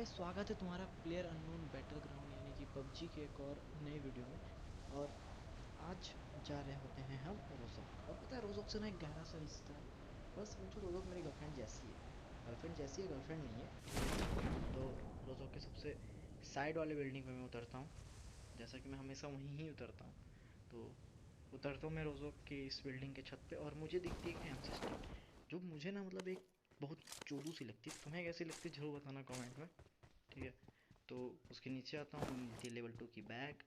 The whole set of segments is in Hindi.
गाइस, स्वागत है तुम्हारा प्लेयर अननोन बैटल ग्राउंड यानी कि पबजी के एक और नए वीडियो में। और आज जा रहे होते हैं हम रोज़ोक। और पता है, रोज़ोक से ना एक गहरा सा रिश्ता है। बस मुझे रोज़ोक मेरी गर्लफ्रेंड जैसी है। गर्लफ्रेंड जैसी है, गर्लफ्रेंड नहीं है, ठीक है। तो रोज़ोक के सबसे साइड वाले बिल्डिंग पे मैं उतरता हूँ, जैसा कि मैं हमेशा वहीं ही उतरता हूँ। तो उतरता हूँ मैं रोज़ोक के इस बिल्डिंग के छत पे और मुझे दिखती है M16, जो मुझे ना मतलब एक बहुत चोदू सी लगती है। तुम्हें कैसी लगती है जरूर बताना कमेंट में, ठीक है। तो उसके नीचे आता हूँ, मिलती है लेवल 2 की बैग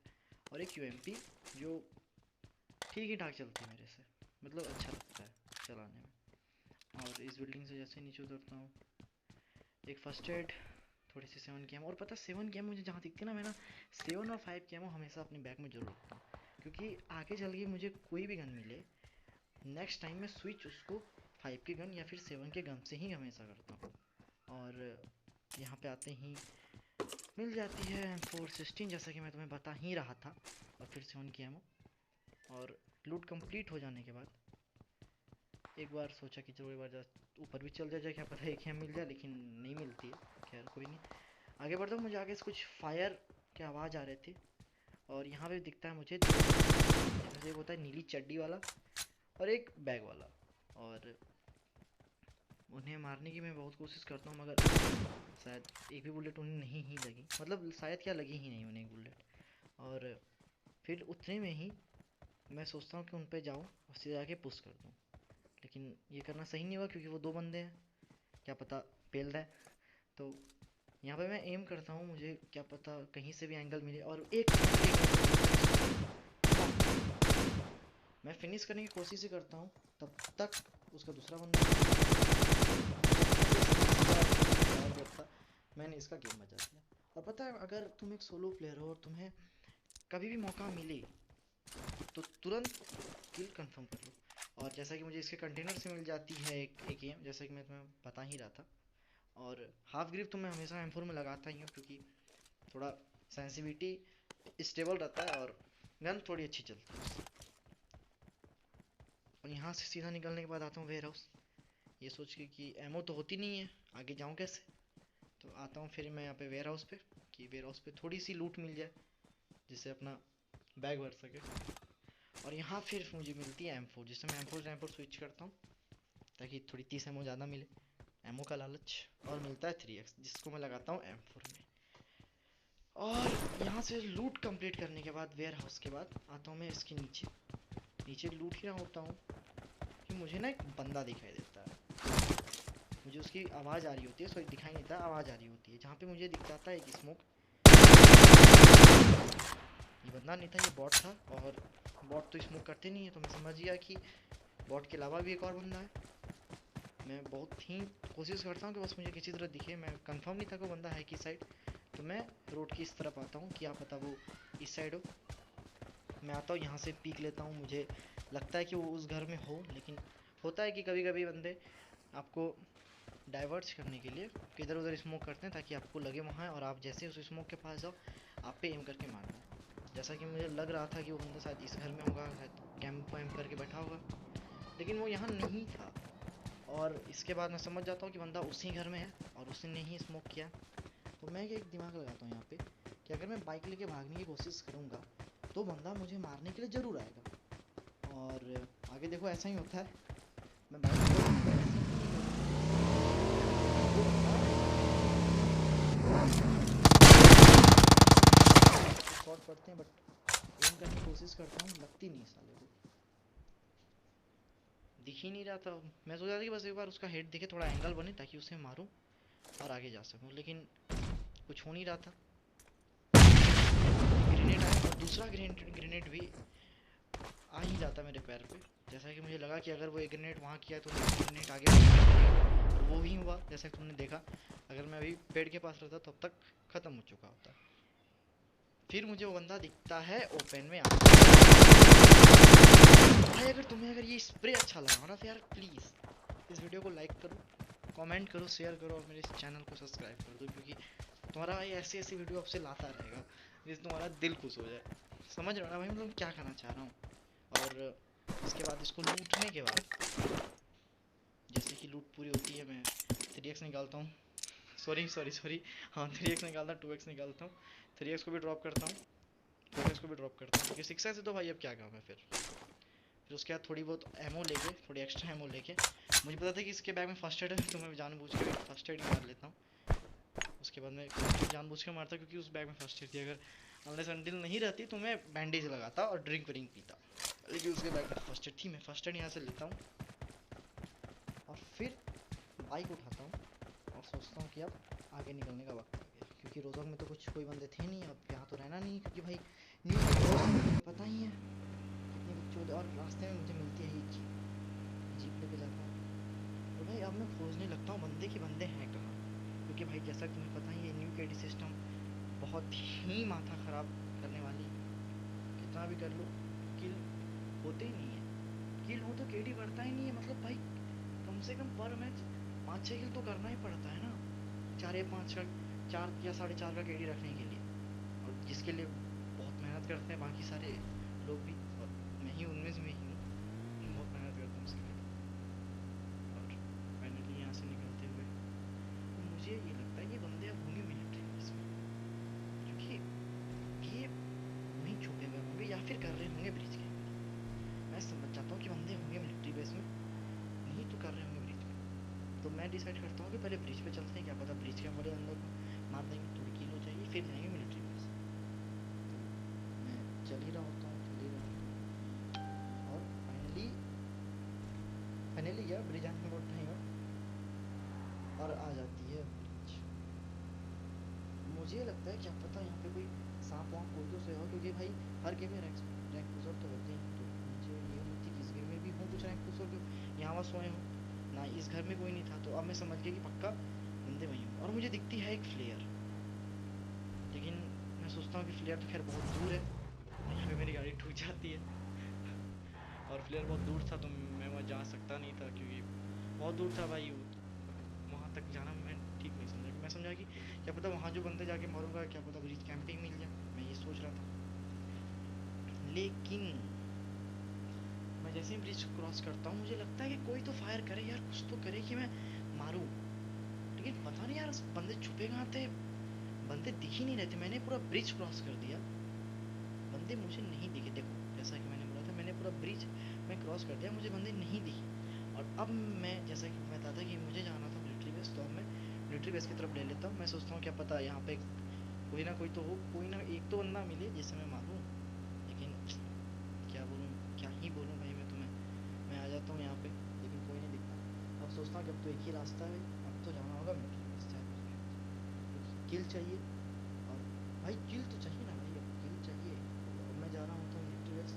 और एक यूएमपी जो ठीक ही ठाक चलती है मेरे से, मतलब अच्छा लगता है चलाने में। और इस बिल्डिंग से जैसे नीचे उतरता हूँ, एक फर्स्ट एड, थोड़ी सी 7 की एमो। और पता 7 की एमो मुझे जहाँ दिखती है ना, मैं ना 7 और 5 की एमो हमेशा अपनी बैग में जरूर रखता हूँ, क्योंकि आगे चल के मुझे कोई भी गन मिले, नेक्स्ट टाइम मैं स्विच उसको 5 की गन या फिर 7 के गन से ही हमेशा करता हूँ। और यहाँ पे आते ही मिल जाती है M416, जैसा कि मैं तुम्हें बता ही रहा था। और फिर से उनकी एमो और लूट कंप्लीट हो जाने के बाद एक बार सोचा कि चलो एक बार ऊपर भी चल जाए, क्या पता एक ही मिल जाए, लेकिन नहीं मिलती है। खैर कोई नहीं, आगे बढ़ता हूँ। मुझे आगे से कुछ फायर के आवाज़ आ रहे थे और यहाँ पे दिखता है मुझे जिसमें से एक होता है नीली चड्डी वाला और एक बैग वाला। और उन्हें मारने की मैं बहुत कोशिश करता हूँ, मगर शायद एक भी बुलेट उन्हें नहीं ही लगी, मतलब शायद क्या लगी ही नहीं उन्हें एक बुलेट। और फिर उतने में ही मैं सोचता हूँ कि उन पे जाऊँ और सीधे जाके पुश कर दूँ, लेकिन ये करना सही नहीं हुआ क्योंकि वो दो बंदे हैं, क्या पता पेल रहा है। तो यहाँ पे मैं एम करता हूँ, मुझे क्या पता कहीं से भी एंगल मिले और मैं फिनिश करने की कोशिश ही करता हूँ, तब तक उसका दूसरा बंदा मैंने इसका गेम बचा दिया। और पता है, अगर तुम एक सोलो प्लेयर हो और तुम्हें कभी भी मौका मिले तो तुरंत किल कंफर्म कर लो। और जैसा कि मुझे इसके कंटेनर से मिल जाती है एक गेम, जैसा कि मैं तुम्हें बता ही रहा था। और हाफ ग्रिप तो मैं हमेशा M4 में लगाता ही हूँ, क्योंकि थोड़ा सेंसिटिविटी स्टेबल रहता है और गन थोड़ी अच्छी चलती है। और यहाँ से सीधा निकलने के बाद आता हूँ वेयर हाउस, ये सोच के कि एमओ तो होती नहीं है, आगे जाऊँ कैसे। तो आता हूँ फिर मैं यहाँ पे वेयर हाउस पे, कि वेयर हाउस पे थोड़ी सी लूट मिल जाए जिससे अपना बैग भर सके। और यहाँ फिर मुझे मिलती है M4, जिससे मैं M4 स्विच करता हूँ ताकि थोड़ी 30 एमओ ज़्यादा मिले, एमओ का लालच। और मिलता है 3x, जिसको मैं लगाता हूँ M4 में। और यहाँ से लूट कंप्लीट करने के बाद वेयर हाउस के बाद आता हूँ मैं इसके नीचे। नीचे लूट ही रहा होता हूँ कि मुझे ना एक बंदा दिखाई देता है, मुझे उसकी आवाज़ आ रही होती है, सॉरी दिखाई नहीं देता, आवाज़ आ रही होती है, जहाँ पे मुझे दिख जाता है एक स्मोक। ये बंदा नहीं था, ये बॉट था। और बॉट तो स्मोक करते नहीं है, तो मैं समझ गया कि बॉट के अलावा भी एक और बंदा है। मैं बहुत ही कोशिश करता हूँ कि बस मुझे किसी तरह दिखे, मैं कंफर्म नहीं था कि वो बंदा है किस साइड। तो मैं रोड की इस तरफ आता हूँ, क्या पता वो इस साइड हो। मैं आता हूँ यहाँ से पीक लेता हूँ, मुझे लगता है कि वो उस घर में हो, लेकिन होता है कि कभी कभी बंदे आपको डाइवर्ट्स करने के लिए इधर उधर स्मोक करते हैं ताकि आपको लगे वहाँ है, और आप जैसे उस स्मोक के पास जाओ आप पे एम करके मारना है। जैसा कि मुझे लग रहा था कि वो बंदा शायद इस घर में होगा, शायद कैंप वैम्प करके बैठा होगा, लेकिन वो यहाँ नहीं था। और इसके बाद मैं समझ जाता हूँ कि बंदा उसी घर में है और उसने ही स्मोक किया। तो मैं एक दिमाग लगाता हूँ यहाँ पे कि अगर मैं बाइक लेके भागने की कोशिश करूँगा तो बंदा मुझे मारने के लिए ज़रूर आएगा। और आगे देखो ऐसा ही होता है, मैं बाइक शॉट पड़ते हैं, बट एम करने की कोशिश करता हूँ, लगती नहीं साले को, दिख ही नहीं रहा था। मैं सोचा था कि बस एक बार उसका हेड दिखे, थोड़ा एंगल बने ताकि उसे मारूं और आगे जा सकूं, लेकिन कुछ हो नहीं रहा था। ग्रेनेड आया और दूसरा ग्रेनेड भी आ ही जाता मेरे पैर पे। जैसा कि मुझे लगा कि अगर वो एक ग्रेनेड वहाँ किया तो ग्रेनेड आगे और वो ही हुआ जैसा कि तुमने देखा। अगर मैं अभी पेड़ के पास रहता तब तक ख़त्म हो चुका होता। फिर मुझे वो बंदा दिखता है ओपन में भाई, अगर तुम्हें अगर ये स्प्रे अच्छा लगा हो ना तो यार प्लीज़ इस वीडियो को लाइक करो, कमेंट करो, शेयर करो और मेरे इस चैनल को सब्सक्राइब कर दो, क्योंकि तुम्हारा ये ऐसी ऐसी वीडियो आपसे लाता रहेगा जिससे तुम्हारा दिल खुश हो जाए। समझ रहे हो ना भाई, मतलब क्या कहना चाह रहा हूँ। और इसके बाद इसको लूटने के बाद जैसे कि लूट पूरी होती है, मैं 3x निकालता हूँ, सॉरी सॉरी सॉरी, हाँ 3x निकालता, 2x निकालता हूँ, 3x को भी ड्रॉप करता हूँ, 4x को भी ड्रॉप करता हूँ, क्योंकि 6x है तो भाई अब क्या काम है फिर उसके बाद थोड़ी बहुत एमओ लेके, थोड़ी एक्स्ट्रा एमओ लेके, मुझे पता था कि इसके बैग में फर्स्ट एड है तो मैं जानबूझ के फर्स्ट एड ही मार लेता हूँ। उसके बाद मैं जानबूझ के मारता क्योंकि उस बैग में फर्स्ट एड थी, अगर अनलेस अनटिल नहीं रहती तो मैं बैंडेज लगाता और ड्रिंक व्रिंक पीता, लेकिन उसके बैग में फर्स्ट एड थी, मैं फर्स्ट एड यहाँ से लेता हूँ और फिर बाइक उठाता हूँ और सोचता हूँ कि अब आगे निकलने का वक्त आ गया, क्योंकि रोज़ोक में तो कुछ कोई बंदे थे नहीं, अब यहाँ तो रहना नहीं, क्योंकि भाई न्यू पता ही है कितनी बच्चों, और रास्ते में मुझे मिलती है एक जीप लेके जाता हूँ, तो भाई अब मैं खोजने लगता हूँ बंदे के बंदे हैं कहाँ, क्योंकि भाई जैसा कि तुम्हें पता ही है न्यू केडी सिस्टम बहुत ही माथा ख़राब करने वाली, कितना भी कर लो किल होते ही नहीं है, किल हो तो केडी बढ़ता ही नहीं है, मतलब भाई कम से कम पर मैच 5-6 किल तो करना ही पड़ता है ना, 4 या 5 का, 4 या 4.5 का केडी रखने के लिए, और जिसके लिए बहुत मेहनत करते हैं बाकी सारे लोग भी, और मैं ही उनमें से ही हूँ, बहुत मेहनत करता हूँ उसके लिए। और फाइनली यहाँ से निकलते हुए तो मुझे ये लगता है कि बंदे अब होंगे मिलिट्री बेस में, क्योंकि ये वहीं छुपे हुए होंगे या फिर कर रहे होंगे ब्रिज के अंदर, मैं समझ जाता हूँ कि बंदे होंगे मिलिट्री बेस में, नहीं तो कर रहे होंगे ब्रिज में, तो मैं डिसाइड करता हूँ कि पहले ब्रिज पे चलते हैं, क्या पता ब्रिज के हमारे अंदर को मार देंगे, थोड़ी किल हो जाएगी, फिर जाएंगे मिलिट्री बेस। तो मैं चल ही रहा होता हूँ, चल ही रहा होता हूँ, और फाइनली गया ब्रिज आने में बहुत टाइम और आ जाती है ब्रिज। मुझे लगता है क्या पता यहाँ पे कोई सांप वाँप हो तो से हो, क्योंकि भाई हर गेम में रैंक पुशर तो होते हैं, तो मुझे ये उम्मीद थी कि इस गेम में भी हूँ कुछ रैंक पुशर, क्यों यहाँ वहाँ सोए हूँ ना, इस घर में कोई नहीं था, तो अब मैं समझ गया कि पक्का बंदे वहीं हों, और मुझे दिखती है एक फ्लेयर, लेकिन मैं सोचता हूँ कि फ्लेयर तो खैर बहुत दूर है, यहाँ पे मेरी गाड़ी ठुक जाती है और फ्लेयर बहुत दूर था तो मैं वहाँ जा सकता नहीं था, क्योंकि बहुत दूर था भाई, वहाँ तक जाना मैं ठीक नहीं समझा, मैं समझा कि क्या पता वहाँ जो बंदे जाके मारूंगा, क्या पता ब्रिज कैंपिंग मिल जाए, मैं ये सोच रहा था, लेकिन मैं जैसे ही ब्रिज क्रॉस करता हूँ मुझे लगता है कि कोई तो फायर करे यार, कुछ तो करे कि मैं मारूं, लेकिन पता नहीं यार बंदे छुपे कहाँ थे, बंदे दिख ही नहीं रहे थे, मैंने पूरा ब्रिज क्रॉस कर दिया, बंदे मुझे नहीं दिखे, देखो जैसा कि मैंने बोला था मैंने पूरा ब्रिज मैं क्रॉस कर दिया, मुझे बंदे नहीं दिखे, और अब मैं जैसा कि मैं बताता कि मुझे जाना था मिलिट्री बेस, तो अब मैं मिलिट्री बेस की तरफ ले लेता हूँ, मैं सोचता हूँ क्या पता यहाँ पे कोई ना कोई तो हो, कोई ना एक तो बंदा मिले जिससे मैं मारूं, लेकिन क्या बोलूँ, क्या ही बोलूँ भाई, मैं आ जाता हूँ यहाँ पे, लेकिन कोई नहीं दिखता, अब सोचता हूँ कि अब तो एक ही रास्ता है, अब तो जाना होगा मिलिट्री बेस चाहे कुछ भी हो जाए, क्योंकि किल चाहिए, और भाई किल तो चाहिए ना भाई, अब किल चाहिए, तो अब मैं जा रहा हूँ तो मिलिट्री बेस,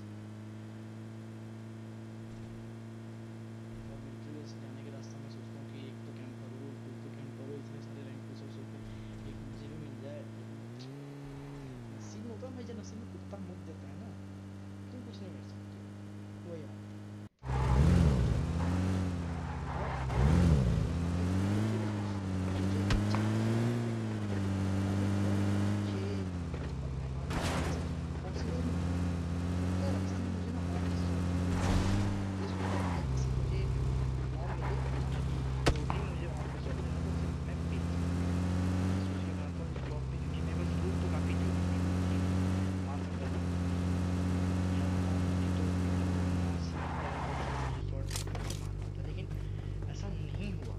और मिलिट्री बेस जाने के रास्ते में सोचता हूँ कि एक तो कैंप करो, टू तो कैंप करो, इतने सारे रैंक पुशर्स होते, एक मुझे भी मिल जाए, लेकिन नसीब में होता है भाई, जब नसीब में कुत्ता मुत देता है ना, तुम कुछ नहीं कर सकते हो, वही बात है। और मैं मिलिट्री बेस घुसता हूँ, मुझे अच्छा खासा मिलिट्री बेस मिलता है, और मुझे, और मैं मारूंगा कैसे, पॉसिबल ही नहीं है, मुझे लगता है मुझे ना ऑन की शॉट मिले, ये सोचता हूँ कहीं से मुझे ऑन मिले, जो भी मुझे ऑन पे शॉट देना तो फिर मैं बेच दूँ, ये सोच के बनाता हूँ स्पॉट पे, क्योंकि मेरे पास लूट तो काफ़ी थी, इतनी लूट थी मार सकता था, यहाँ ऑन होती तो यहाँ से डायरेक्ट ऑप्शन से मुझे शॉट देके मैं उसे मार पाता, लेकिन ऐसा नहीं हुआ,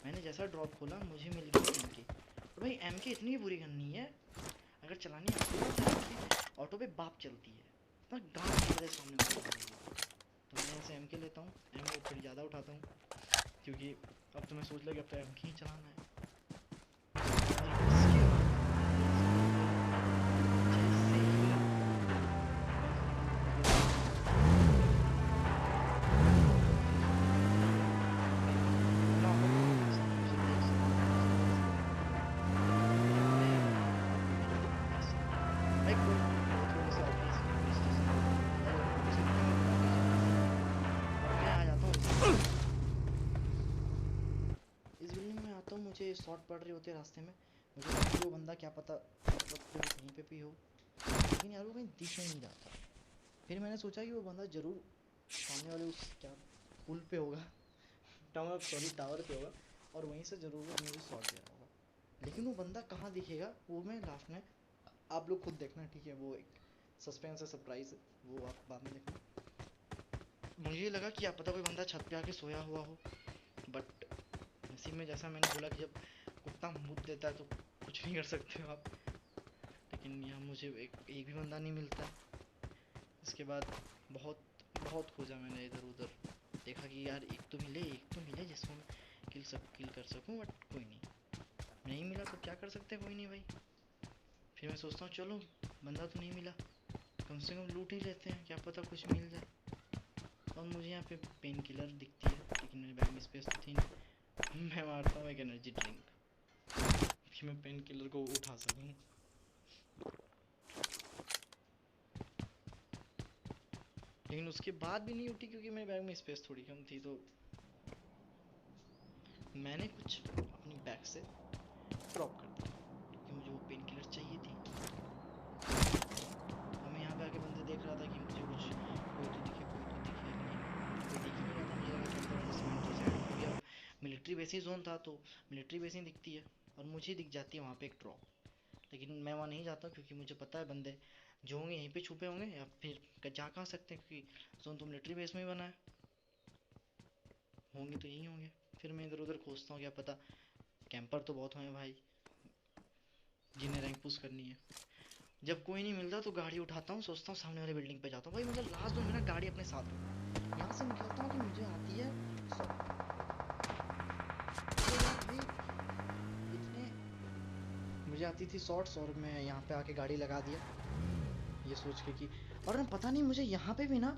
मैंने जैसा ड्रॉप खोला मुझे मिल गई एम के, और भाई एम के इतनी बुरी गन नहीं है, अगर चलानी आती है ना तो एम के ऑटो पे बाप चलती है, इतना गांड फाड़ दे सामने वाले का भाई, तो मैं यहाँ से एम के लेता हूँ, एम थोड़ी ज़्यादा उठाता हूँ, क्योंकि अब तो मैं सोच लिया कि अब तो एम के ही चलाना है, और इसके बाद भाई साहब जैसे ही मैं खड़ा हूँ एम के लेके, और फिर भाई खुला ऑटो पे मैं सामने से देख सकता हूँ कैसे कैसे बंदे आ रहे हैं, और मैं अब मेरे को ऐसा, भाई कोई नहीं, वो थोड़े से ऑब्वियसली पुलिस स्टेशन के बंदे हैं, अगर उनको मुझसे दिखे मैं उड़ा के चला जाऊँगा, और मैं आ जाता हूँ इस बिल्डिंग में, इस बिल्डिंग में आता हूँ, मुझे शॉट पड़ रहे होते हैं रास्ते में, मुझे लगा कि वो बंदा क्या पता छत वत पे हो, कहीं पे भी हो, लेकिन यार वो कहीं दिख ही नहीं रहा था, फिर मैंने सोचा कि वो बंदा ज़रूर सामने वाले उस क्या पुल पे होगा, टावर, सॉरी टावर पे होगा, और वहीं से ज़रूर वो मुझे शॉट दे रहा होगा, लेकिन वो बंदा कहाँ दिखेगा वो मैं लास्ट में, आप लोग खुद देखना, ठीक है? वो एक सस्पेंस है, सरप्राइज है, वो आप बाद में देखना। मुझे लगा कि आप पता कोई बंदा छत पे आके सोया हुआ हो, बट नसीब में जैसा मैंने बोला कि जब कुत्ता मुँह देता है तो कुछ नहीं कर सकते हो आप। लेकिन यहाँ मुझे एक भी बंदा नहीं मिलता। इसके बाद बहुत बहुत खोजा मैंने इधर उधर, देखा कि यार एक तो मिले जिसको मैं किल कर सकूं, बट कोई नहीं मिला तो क्या कर सकते, कोई नहीं भाई। फिर मैं सोचता हूँ चलो बंदा तो नहीं मिला, कम से कम लूट ही लेते हैं, क्या पता कुछ मिल जाए। और मुझे यहाँ पे पेन किलर दिखती है, लेकिन मेरे बैग में स्पेस तो थी नहीं। मैं मारता हूँ एक एनर्जी ड्रिंक कि मैं पेन किलर को उठा सकूँ। लेकिन उसके बाद भी नहीं उठी, क्योंकि मेरे बैग में स्पेस थोड़ी कम थी। तो मैंने कुछ अपनी बैग से ड्रॉप कर दिया, क्योंकि मुझे वो पेन किलर चाहिए थी। और मैं यहाँ पे आके बंदे देख रहा था कि मुझे कुछ कोई तो दिखे, लेकिन कोई दिख ही नहीं रहा था। मुझे लगा कि अंदर अंदर सीमेंट्री साइड, क्योंकि अब मिलिट्री बेसिस जोन था तो मिलिट्री बेसिस दिखती है, और मुझे दिख जाती है वहाँ पे एक ड्रॉप। लेकिन मैं वहाँ नहीं जाता, क्योंकि मुझे पता है बंदे जो होंगे यहीं पे छुपे होंगे, या फिर जा कहाँ सकते हैं, क्योंकि जोन तो मिलिट्री बेस में ही बना है, होंगे तो यहीं होंगे। फिर मैं इधर उधर खोजता हूँ, क्या पता कैंपर तो बहुत हैं भाई जिन्हें रैंक पुश करनी है। जब कोई नहीं मिलता तो गाड़ी उठाता हूँ, सोचता हूँ सामने वाले बिल्डिंग पे जाता हूँ भाई, मतलब लास्ट जोन में ना गाड़ी अपने साथ हो। यहाँ से निकलता हूँ कि मुझे आती है भाई इतने, मुझे आती थी शॉर्ट्स, और मैं यहाँ पे आके गाड़ी लगा दिया ये सोच के कि, और ना पता नहीं मुझे यहाँ पे भी ना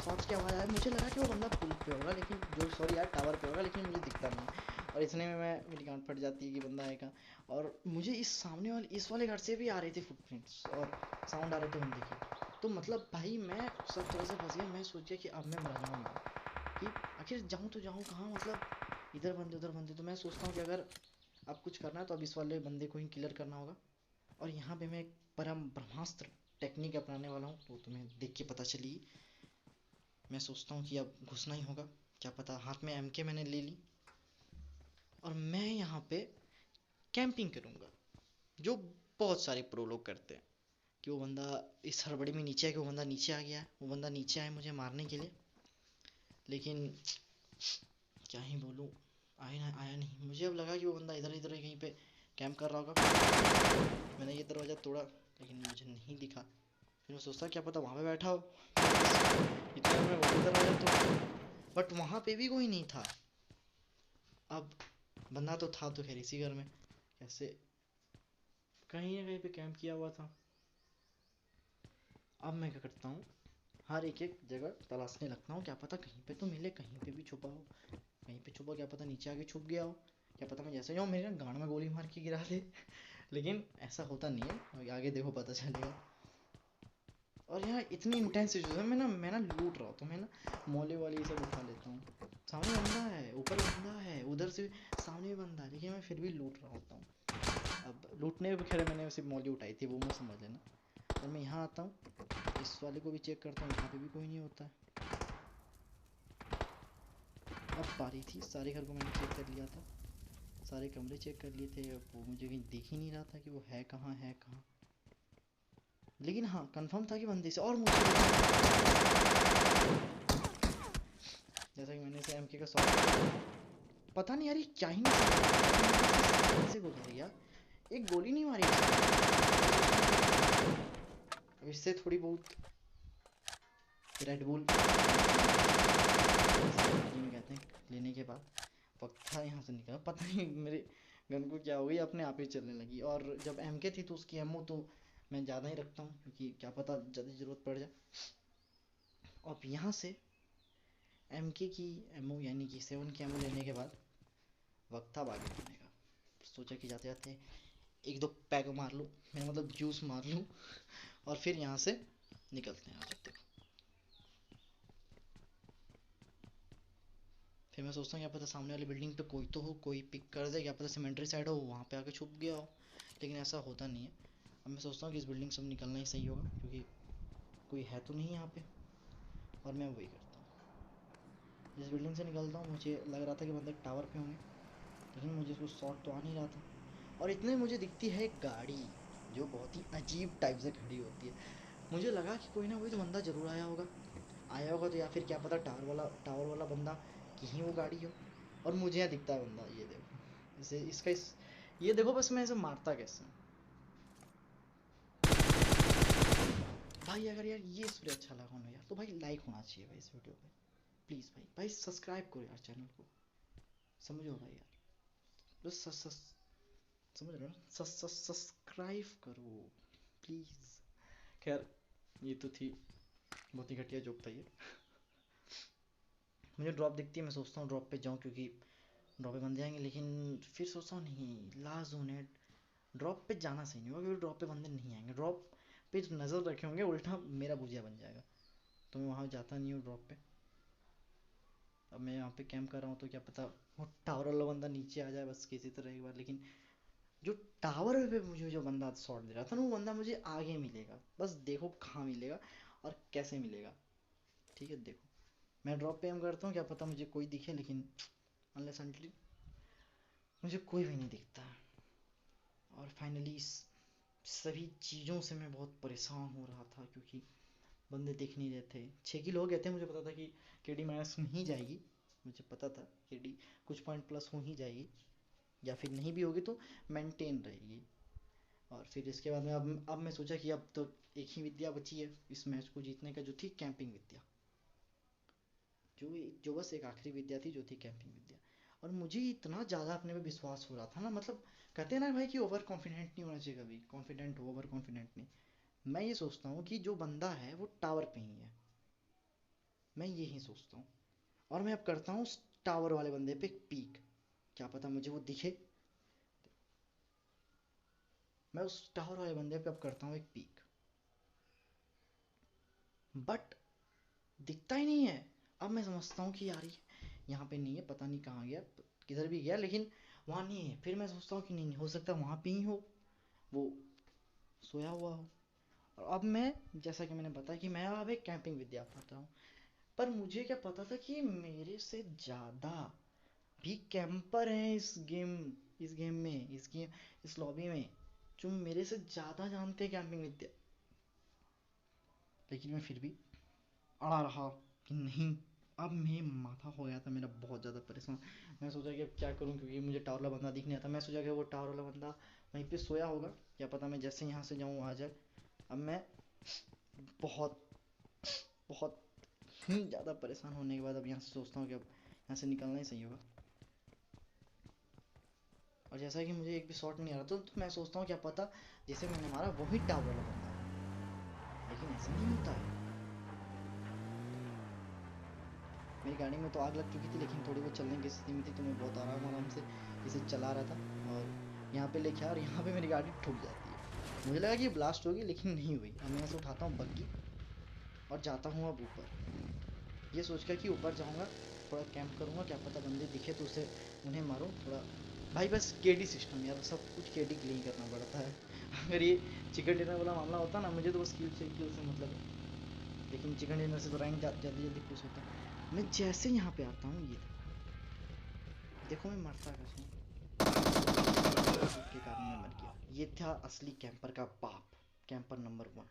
शॉर्ट्स की आवाज़ आई, मुझे लगा कि वो बंदा पुल पे होगा, लेकिन जो सॉरी यार टावर पे होगा, लेकिन मुझे दिखता नहीं है। और इतने में मेरी गांड फट जाती है कि बंदा आएगा। और मुझे इस सामने वाले इस वाले घर से भी आ रही थी फुटप्रिंट्स, और साउंड आ रहे थे बंदे की। तो मतलब भाई मैं सब तरह से फंस गया। मैं सोच गया कि अब मैं मर जाऊँगा, कि आखिर जाऊँ तो जाऊँ कहाँ, मतलब इधर बंदे उधर बंदे। तो मैं सोचता हूँ कि अगर अब कुछ करना है तो अब इस वाले बंदे को ही क्लियर करना होगा। और यहाँ पे मैं एक परम ब्रह्मास्त्र टेक्निक अपनाने वाला हूँ, तो तुम्हें देख के पता चली। मैं सोचता हूँ कि अब घुसना ही होगा, क्या पता। हाथ में एमके मैंने ले ली, और मैं यहाँ पे कैंपिंग करूँगा, जो बहुत सारे प्रो लोग करते हैं। कि वो बंदा इस हड़बड़ी में नीचे है, कि वो बंदा नीचे आ गया है, वो बंदा नीचे आए मुझे मारने के लिए, लेकिन क्या ही बोलूँ, आया नहीं। मुझे अब लगा कि वो बंदा इधर इधर कहीं पे कैंप कर रहा होगा। मैंने ये दरवाज़ा तोड़ा, लेकिन मुझे नहीं दिखा। फिर मैं सोचता क्या पता वहाँ पे बैठा हो, इतना मैं वो भी दरवाज़ा तोड़ा, बट वहाँ पे भी कोई नहीं था। अब बंदा तो था तो खैर इसी घर में, कैसे कहीं ना कहीं पे कैंप किया हुआ था। अब मैं क्या करता हूँ, हर एक एक जगह तलाशने लगता हूँ, क्या पता कहीं पे तो मिले, कहीं पे भी छुपा हो, कहीं पे छुपा, क्या पता नीचे आके छुप गया हो, क्या पता मैं जैसे जाऊँ मेरे गांड में गोली मार के गिरा दे। लेकिन ऐसा होता नहीं है, आगे देखो पता चलेगा। और यहाँ इतनी इंटेंस सिचुएशन में ना, मैं ना लूट रहा हूँ, तो मैं ना मोले वाली ये सब उठा लेता हूँ। सामने बंदा है, ऊपर बंदा है, उधर से सामने भी बंदा है, लेकिन मैं फिर भी लूट रहा होता हूँ। अब लूटने भी खैर मैंने सिर्फ मौली उठाई थी, वो मैं समझ लेना। और मैं यहाँ आता हूँ, इस वाले को भी चेक करता हूँ, यहाँ पे भी कोई नहीं होता है। अब बारी थी, सारे घर को मैंने चेक कर लिया था, सारे कमरे चेक कर लिए थे। अब वो मुझे कहीं दिख ही नहीं रहा था कि वो है कहाँ है कहाँ। लेकिन हाँ कंफर्म था कि बंदे से, और मुझे जैसा कि मैंने इसे एमके का शॉट, पता नहीं यार ये क्या ही नहीं से गुजर गया, एक गोली नहीं मारी अब इससे थोड़ी बहुत रेड बुल कहते हैं लेने के बाद पक्का यहाँ से निकला। पता नहीं मेरे गन को क्या हो गई, अपने आप ही चलने लगी। और जब एमके थी तो उसकी एमओ तो मैं ज़्यादा ही रखता हूँ, क्योंकि क्या पता ज़्यादा ज़रूरत पड़ जाए। और यहाँ से एमके की एमओ यानी कि 7 की एमओ लेने के बाद वक्त था आगे बढ़ने का। सोचा कि जाते जाते एक दो पैग मार लूँ, मेरा मतलब जूस मार लूँ, और फिर यहाँ से निकलते हैं। जब देखो फिर मैं सोचता हूँ क्या पता सामने वाली बिल्डिंग पे कोई तो हो, कोई पिक कर दे, क्या पता सीमेंट्री साइड हो वहाँ पे आके छुप गया हो, लेकिन ऐसा होता नहीं है। अब मैं सोचता हूँ कि इस बिल्डिंग से निकलना ही सही होगा, क्योंकि कोई है तो नहीं यहाँ पे। और मैं वही करता हूँ, जिस बिल्डिंग से निकलता हूँ मुझे लग रहा था कि बंदे टावर पे होंगे, लेकिन मुझे उसको शॉट तो आ नहीं रहा था। और इतने में मुझे दिखती है एक गाड़ी जो बहुत ही अजीब टाइप से खड़ी होती है। मुझे लगा कि कोई ना कोई तो बंदा जरूर आया होगा तो, या फिर क्या पता टावर वाला बंदा की ही वो गाड़ी हो। और मुझे यहाँ दिखता है बंदा, ये देखो इसे ये देखो, बस मैं इसे मारता कैसे हूँ। भाई अगर यार ये स्प्रे अच्छा लगा ना यार, तो भाई लाइक होना चाहिए भाई इस वीडियो पे। प्लीज़ भाई, भाई सब्सक्राइब करो यार चैनल को, समझो भाई यार, बस समझ रहे हो ना, सब्सक्राइब करो प्लीज़। खैर, ये तो थी बहुत ही घटिया जोक था ये। मुझे ड्रॉप दिखती है, मैं सोचता हूँ ड्रॉप पे जाऊँ, क्योंकि ड्रॉप पे बंदे आएंगे, लेकिन फिर सोचता हूँ नहीं, लास्ट जोन है, ड्रॉप पे जाना सही नहीं होगा, क्योंकि ड्रॉप पे बंदे नहीं आएंगे, ड्रॉप पे नज़र रखे होंगे, उल्टा मेरा भुजिया बन जाएगा। तो मैं वहाँ जाता नहीं हूँ ड्रॉप पे। अब मैं यहाँ पे कैंप कर रहा हूँ, तो क्या पता वो टावर वाला बंदा नीचे आ जाए बस किसी तरह एक बार। लेकिन जो टावर पे मुझे जो बंदा शॉट दे रहा था ना, वो बंदा मुझे आगे मिलेगा, बस देखो कहाँ मिलेगा और कैसे मिलेगा। ठीक है, देखो मैं ड्रॉप पे एम करता हूँ, क्या पता मुझे कोई दिखे, लेकिन अनलेस अनटिल मुझे कोई भी नहीं दिखता। और फाइनली सभी चीज़ों से मैं बहुत परेशान हो रहा था, क्योंकि बंदे दिख नहीं रहे थे। 6 किल हो गए थे, मुझे पता था कि केडी माइनस में ही जाएगी, मुझे पता था केडी कुछ पॉइंट प्लस हो ही जाएगी, या फिर नहीं भी होगी तो मेंटेन रहेगी। और फिर इसके बाद में अब मैं सोचा कि अब तो एक ही विद्या बची है इस मैच को जीतने का, जो थी कैंपिंग विद्या। जो जो बस एक आखिरी विद्या थी, जो थी कैंपिंग विद्या। और मुझे इतना ज़्यादा अपने पे विश्वास हो रहा था ना, मतलब कहते हैं ना भाई कि ओवर कॉन्फिडेंट नहीं होना चाहिए कभी, कॉन्फिडेंट हो, ओवर कॉन्फिडेंट नहीं। मैं ये सोचता हूँ कि जो बंदा है वो टावर पे ही है, मैं यही सोचता हूँ। और मैं अब करता हूँ टावर वाले बंदे पे पीक, क्या पता मुझे वो दिखे। मैं उस टावर वाले बंदे पे अब करता हूँ एक पीक, बट दिखता ही नहीं है। अब मैं समझता हूँ कि यार ये यहाँ पे नहीं है, पता नहीं कहाँ गया, किधर भी गया, लेकिन वहाँ नहीं है। फिर मैं सोचता हूँ कि नहीं, नहीं हो सकता वहाँ पे ही हो, वो सोया हुआ हो। और अब मैं, जैसा कि मैंने बताया कि मैं अब एक कैंपिंग विद्या पढ़ता हूँ, पर मुझे क्या पता था कि मेरे से ज़्यादा भी कैंपर हैं इस गेम में, इस लॉबी में, जो मेरे से ज़्यादा जानते हैं कैंपिंग विद्या। लेकिन मैं फिर भी अड़ा रहा कि नहीं। अब मैं माथा हो गया था मेरा बहुत ज़्यादा परेशान। मैं सोचा कि अब क्या करूं, क्योंकि मुझे टावर वाला बंदा दिख नहीं आता। मैं सोचा कि वो टावर वाला बंदा वहीं पे सोया होगा, क्या पता मैं जैसे यहाँ से जाऊँ आ जाए। अब मैं बहुत बहुत ही ज़्यादा परेशान होने के बाद अब यहाँ से सोचता हूँ कि अब यहाँ से निकलना ही सही होगा। और जैसा कि मुझे एक भी शॉट नहीं आ रहा था, तो मैं सोचता हूँ क्या पता जिसे मैंने मारा वही टावर वाला बंदा है, लेकिन ऐसा नहीं होता है। मेरी गाड़ी में तो आग लग चुकी थी, लेकिन थोड़ी बहुत चलने की स्थिति में थी, तो मैं बहुत आराम आराम से इसे चला रहा था। और यहाँ पे लेके आया, और यहाँ पे मेरी गाड़ी ठुक जाती है। मुझे लगा कि ये ब्लास्ट होगी, लेकिन नहीं हुई। अब मैं यहाँ से उठाता हूँ बग्गी और जाता हूँ अब ऊपर, ये सोचकर कि ऊपर जाऊँगा, थोड़ा कैंप करूँगा, क्या पता बंदे दिखे तो उसे उन्हें मारूँ थोड़ा। भाई बस केडी सिस्टम यार, सब कुछ केडी के लिए ही करना पड़ता है। अगर ये चिकन डिनर वाला मामला होता ना, मुझे तो बस किल से मतलब है, लेकिन चिकन डिनर से तो रैंक जल्दी जल्दी पुश होता है। मैं जैसे यहाँ पे आता हूँ, ये देखो मैं मरता कैसे हूँ, के कारण मैं मर गया। ये था असली कैंपर का बाप, कैंपर नंबर 1।